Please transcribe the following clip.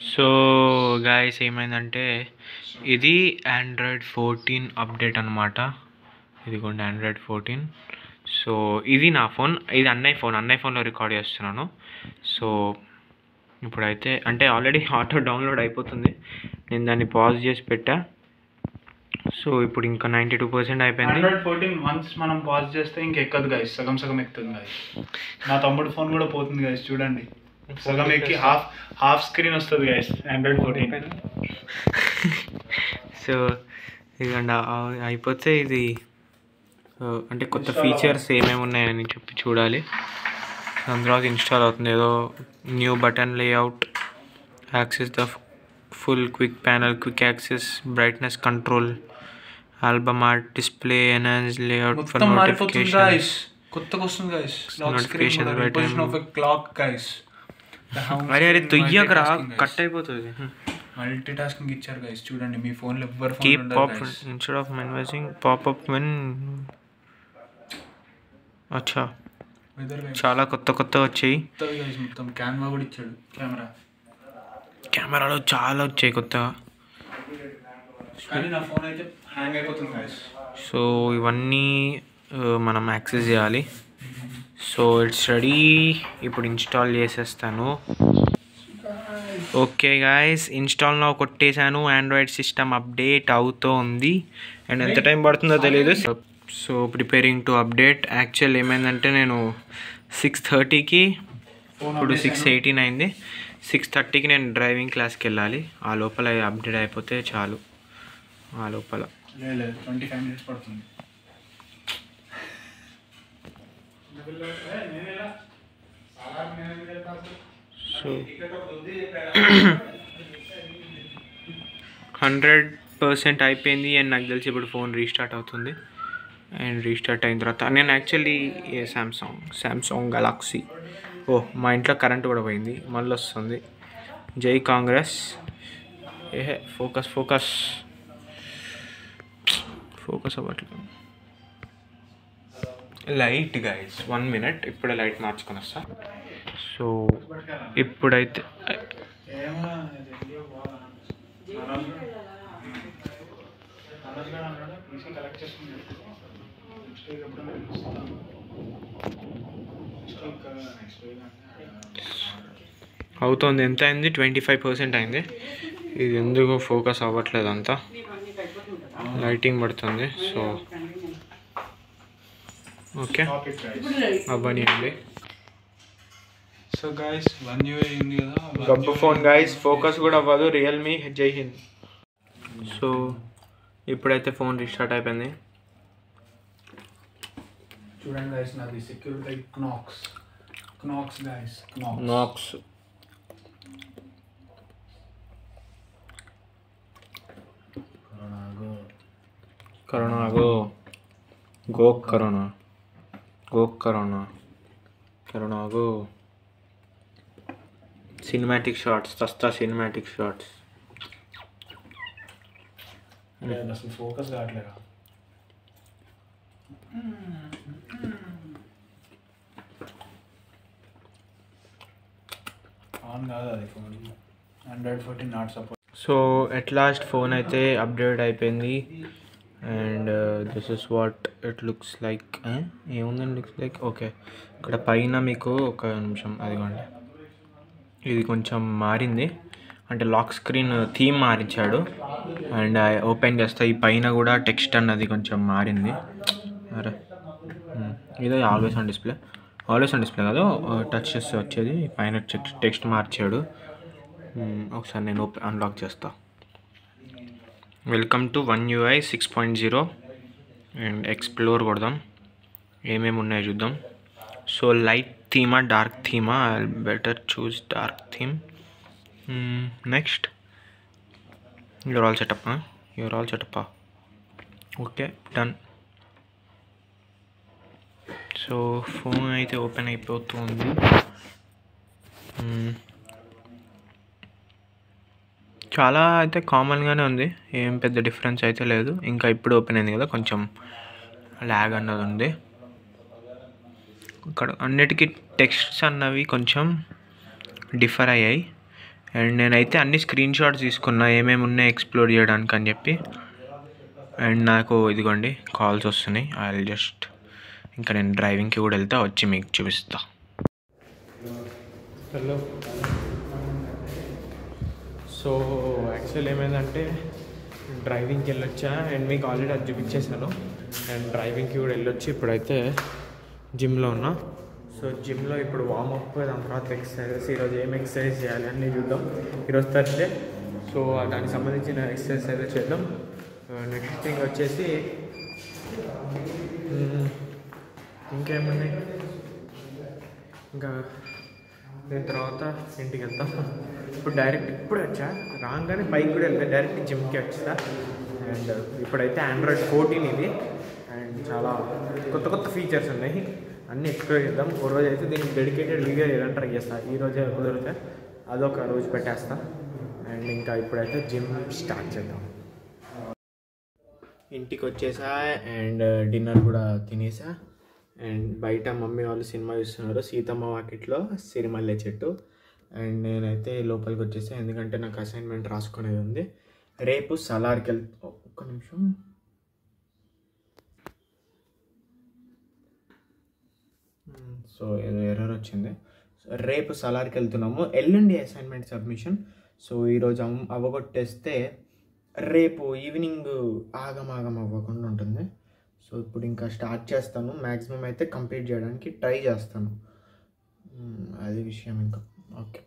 So guys ఏమైందంటే ఇది Android 14 update అనమాట. ఇదిగోండి ఆండ్రాయిడ్ 14. సో ఇది నా ఫోన్, ఇది అన్నయ్య ఫోన్లో రికార్డ్ చేస్తున్నాను. సో ఇప్పుడైతే అంటే ఆల్రెడీ ఆటో డౌన్లోడ్ అయిపోతుంది, నేను దాన్ని పాజ్ చేసి పెట్టా. సో ఇప్పుడు ఇంకా 92% అయిపోయింది. ఆండ్రాయిడ్ 14 వన్స్ మనం పాజ్ చేస్తే ఇంకెక్కదు గైస్, సగం సగం ఎక్కుతుంది గైస్. నా తమ్ముడు ఫోన్ కూడా పోతుంది గైస్, చూడండి సగం ఎక్కి హాఫ్ స్క్రీన్ వస్తుంది గైస్ ఆండ్రాయిడ్ 14. సో ఇదిగోండి అయిపోతే ఇది అంటే కొత్త ఫీచర్స్ ఏమేమి ఉన్నాయని చెప్పి చూడాలి. దాని తర్వాత ఇన్స్టాల్ అవుతుంది. ఏదో new button layout, access the full quick panel, quick access, brightness control, album art, display, enhance layout for notification, కొత్తగా వస్తుంది guys notification position of a clock guys. అరే తుయ్యకు రా, కట్ అయిపోతుంది. మల్టీ టాస్కింగ్ ఇచ్చారు గైస్, చూడండి మీ ఫోన్లో ఎవ్వరు keep pop instead of managing popup when. అచ్చా, చాలా కొత్త వచ్చాయి. మొత్తం కెమెరా కూడా ఇచ్చాడు, కెమెరాలో చాలా వచ్చాయి కొత్తగా. కానీ నా ఫోన్ అయితే హ్యాంగ్ అయిపోతుంది గైస్. సో ఇవన్నీ మనం యాక్సెస్ చేయాలి. సో ఇట్స్ రెడీ, ఇప్పుడు ఇన్స్టాల్ చేసేస్తాను. ఓకే గాయస్, ఇన్స్టాల్ నౌ కొట్టేశాను. ఆండ్రాయిడ్ సిస్టమ్ అప్డేట్ అవుతోంది అండ్ ఎంత టైం పడుతుందో తెలియదు. So preparing to update. Actual ఏమైందంటే నేను 6:30కి, ఇప్పుడు 6:18 అయింది. 6:30కి నేను డ్రైవింగ్ క్లాస్కి వెళ్ళాలి. ఆ లోపల అప్డేట్ అయిపోతే చాలు. ఆ లోపల 25 minutes పడుతుంది. సో 100% అయిపోయింది అండ్ నాకు తెలిసి ఇప్పుడు ఫోన్ రీస్టార్ట్ అవుతుంది. అండ్ రీస్టార్ట్ అయిన తర్వాత నేను యాక్చువల్లీ శాంసంగ్ గెలాక్సీ. మా ఇంట్లో కరెంట్ కూడా పోయింది, మళ్ళీ వస్తుంది. జై కాంగ్రెస్. ఫోకస్ అవ్వట్లేదు. లైట్ గైస్, 1 minute, ఇప్పుడే లైట్ మార్చుకొని వస్తా. సో ఇప్పుడైతే అవుతుంది. ఎంత అయింది? 25% అయింది. ఇది ఎందుకు ఫోకస్ అవ్వట్లేదు, అంతా లైటింగ్ పడుతుంది. సో ఓకే అవ్వనియండి. సో గైస్ 1 UI ఉంది కదా, గబ్బు ఫోన్ గైస్, ఫోకస్ కూడా అవ్వదు. రియల్మీ, జై హింద్. సో ఇప్పుడైతే ఫోన్ రీస్టార్ట్ అయిపోయింది. చూడండి గైస్, నాది security Knox guys, Knox. Corona go. Cinematic shorts, సస్తా సినిమాటిక్ షార్ట్స్. అసలు ఫోకస్ కావట్లేదా? ఆన్ కాదు అది phone. Android 14 not support. So at last phone అయితే అప్డేట్ అయిపోయింది. And this is what it looks like. ఏముందండి లుక్స్ లైక్? ఓకే, ఇక్కడ పైన మీకు ఒక నిమిషం, అదిగోండి, ఇది కొంచెం మారింది. అంటే లాక్ స్క్రీన్ థీమ్ మారించాడు. అండ్ ఓపెన్ చేస్తే ఈ పైన కూడా టెక్స్ట్ అన్నది కొంచెం మారింది. అరే ఇదే ఆల్వేస్ ఆన్ డిస్ప్లే కాదు, టచ్ చేస్తే వచ్చేది. పైన టెక్స్ట్ మార్చాడు. ఒకసారి నేను అన్లాక్ చేస్తా. Welcome to One UI 6.0 and explore కొడదాం, ఏమేమి ఉన్నాయో చూద్దాం. సో లైట్ థీమా, డార్క్ థీమా? Better choose dark theme. Next, you're all setup. Okay, done. So phone అయితే ఓపెన్ అయిపోతుంది. చాలా అయితే కామన్గానే ఉంది, ఏం పెద్ద డిఫరెన్స్ అయితే లేదు. ఇంకా ఇప్పుడు ఓపెన్ అయింది కదా, కొంచెం ల్యాగ్ అన్నది ఉంది. ఇక్కడ అన్నిటికీ టెక్స్ట్స్ అన్నవి కొంచెం డిఫర్ అయ్యాయి. అండ్ నేనైతే అన్ని స్క్రీన్ షాట్స్ తీసుకున్నా ఏమేమి ఉన్నాయి ఎక్స్ప్లోర్ చేయడానికి అని చెప్పి. అండ్ నాకు ఇదిగోండి కాల్స్ వస్తున్నాయి. ఐ జస్ట్ ఇంకా నేను డ్రైవింగ్కి కూడా వెళ్తా, వచ్చి మీకు చూపిస్తా. హలో. సో యాక్చువల్ ఏమైందంటే డ్రైవింగ్కి వెళ్ళొచ్చా అండ్ మీకు ఆల్రెడీ అది చూపించేసాను. అండ్ డ్రైవింగ్కి కూడా వెళ్ళొచ్చి ఇప్పుడైతే జిమ్లో ఉన్నా. సో జిమ్లో ఇప్పుడు వార్మప్, దాని తర్వాత ఎక్సర్సైజెస్. ఈరోజు ఏం ఎక్సర్సైజ్ చేయాలి అన్నీ చూద్దాం. ఈరోజు థర్స్డే, సో దానికి సంబంధించిన ఎక్సర్సైజ్ అయితే చేద్దాం. నెక్స్ట్ థింగ్ వచ్చేసి ఇంకేమున్నాయి, ఇంకా దీని తర్వాత ఇంటికి వెళ్తాం. ఇప్పుడు డైరెక్ట్ ఇప్పుడే వచ్చా, రాగానే బైక్ కూడా వెళ్తా, డైరెక్ట్ జిమ్కి వచ్చా. అండ్ ఇప్పుడైతే ఆండ్రాయిడ్ 14 ఇది. అండ్ చాలా కొత్త కొత్త ఫీచర్స్ ఉన్నాయి, అన్నీ ఎక్స్ప్లోర్ చేద్దాం. ఒక రోజు అయితే దీనికి డెడికేటెడ్ వీడియో చేయడానికి ట్రై చేస్తా. ఈరోజే కుదిరితే అదొక రోజు పెట్టేస్తా. అండ్ ఇంకా ఇప్పుడైతే జిమ్ స్టార్ట్ చేద్దాం. ఇంటికి వచ్చేసా అండ్ డిన్నర్ కూడా తినేసా. అండ్ బయట మమ్మీ వాళ్ళు సినిమా చూస్తున్నారు, సీతమ్మ వాకిట్లో సిరిమల్లె చెట్టు. అండ్ నేనైతే లోపలికి వచ్చేసా, ఎందుకంటే నాకు అసైన్మెంట్ రాసుకునేది ఉంది. రేపు సలార్కి వెళ్తా. ఒక్క నిమిషం. సో ఏదో ఎర్రర్ వచ్చింది. రేపు సలార్కి వెళ్తున్నాము, ఎల్లుండి అసైన్మెంట్ సబ్మిషన్. సో ఈరోజు అవ్వగొట్టేస్తే రేపు ఈవినింగ్ ఆగమాగం అవ్వకుండా ఉంటుంది. సో ఇప్పుడు ఇంకా స్టార్ట్ చేస్తాను, మ్యాక్సిమం అయితే కంప్లీట్ చేయడానికి ట్రై చేస్తాను. అది విషయం ఇంకా. ఓకే.